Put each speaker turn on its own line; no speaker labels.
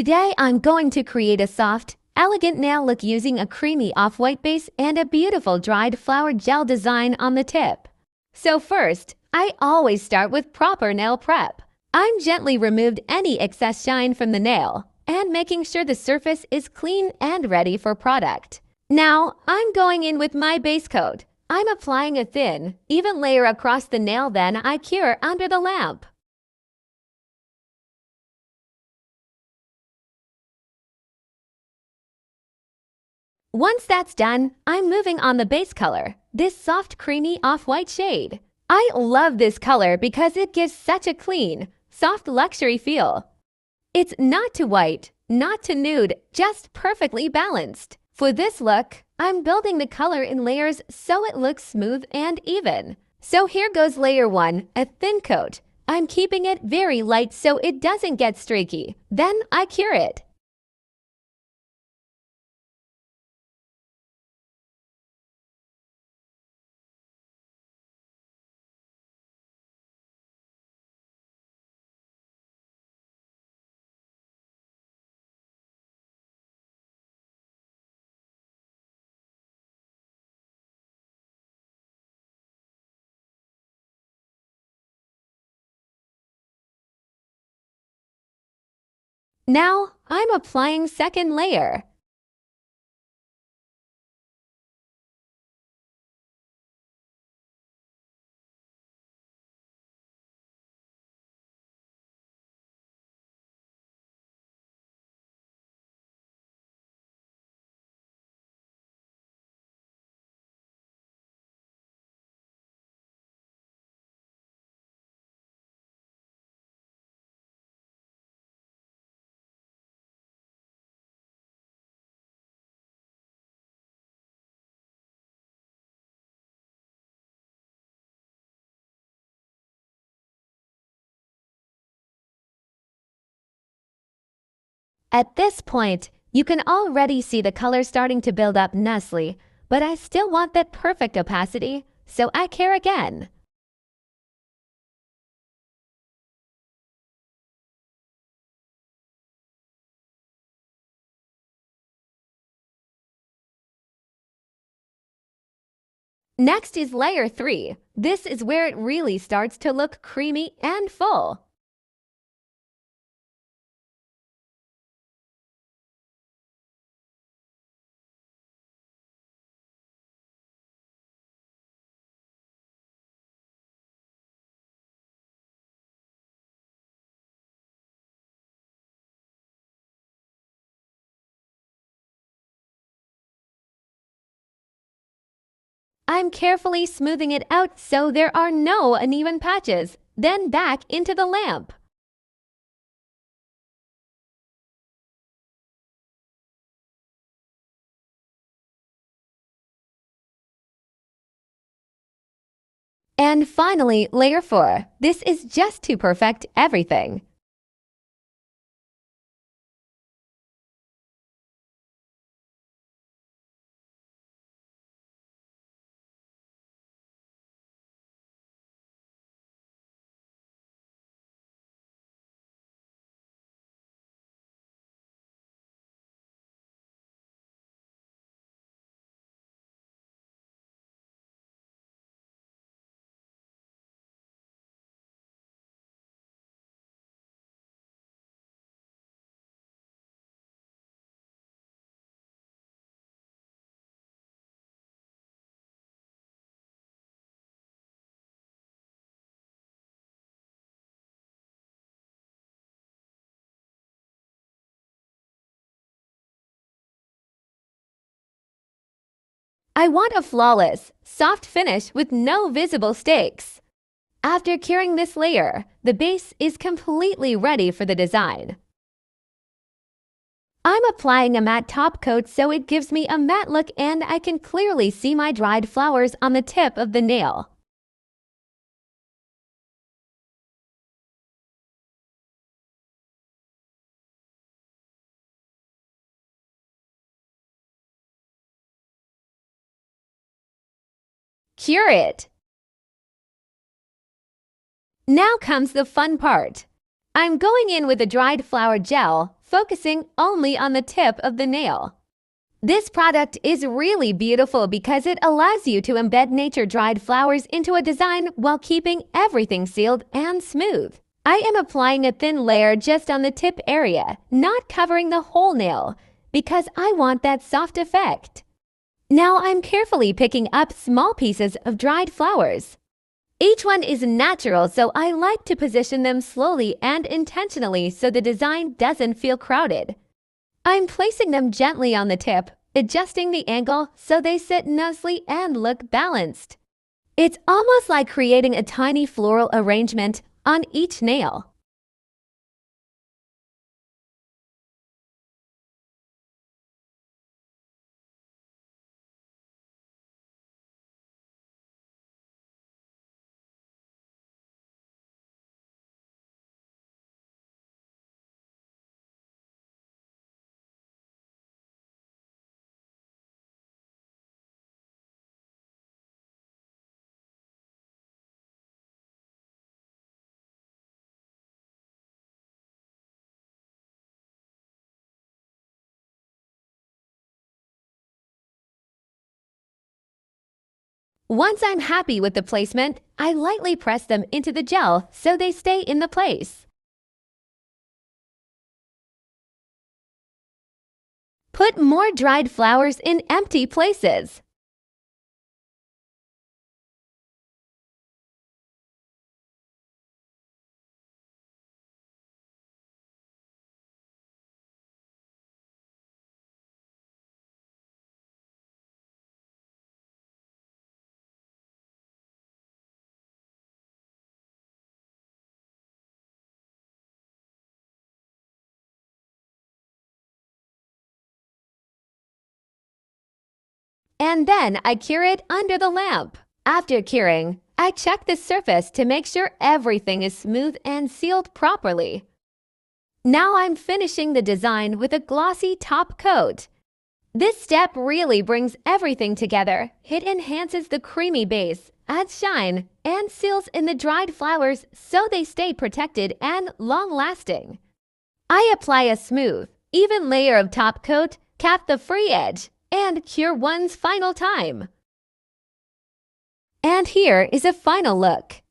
Today I'm going to create a soft, elegant nail look using a creamy off-white base and a beautiful dried flower gel design on the tip. So first, I always start with proper nail prep. I'm gently removed any excess shine from the nail and making sure the surface is clean and ready for product. Now, I'm going in with my base coat. I'm applying a thin, even layer across the nail, then I cure under the lamp. Once that's done, I'm moving on the base color, this soft creamy off-white shade. I love this color because it gives such a clean, soft luxury feel. It's not too white, not too nude, just perfectly balanced. For this look, I'm building the color in layers so it looks smooth and even. So here goes layer 1, a thin coat. I'm keeping it very light so it doesn't get streaky. Then I cure it. Now, I'm applying second layer. At this point, you can already see the color starting to build up nicely, but I still want that perfect opacity, so I cure again. Next is layer 3. This is where it really starts to look creamy and full. I'm carefully smoothing it out so there are no uneven patches, then back into the lamp. And finally, layer 4. This is just to perfect everything. I want a flawless, soft finish with no visible stakes. After curing this layer, the base is completely ready for the design. I'm applying a matte top coat so it gives me a matte look and I can clearly see my dried flowers on the tip of the nail. Cure it. Now comes the fun part. I'm going in with a dried flower gel, focusing only on the tip of the nail. This product is really beautiful because it allows you to embed nature-dried flowers into a design while keeping everything sealed and smooth. I am applying a thin layer just on the tip area, not covering the whole nail, because I want that soft effect. Now I'm carefully picking up small pieces of dried flowers. Each one is natural, so I like to position them slowly and intentionally so the design doesn't feel crowded. I'm placing them gently on the tip, adjusting the angle so they sit nicely and look balanced. It's almost like creating a tiny floral arrangement on each nail. Once I'm happy with the placement, I lightly press them into the gel so they stay in the place. Put more dried flowers in empty places. And then I cure it under the lamp. After curing, I check the surface to make sure everything is smooth and sealed properly. Now I'm finishing the design with a glossy top coat. This step really brings everything together. It enhances the creamy base, adds shine, and seals in the dried flowers so they stay protected and long-lasting. I apply a smooth, even layer of top coat, cap the free edge, and cure one's final time. And here is a final look.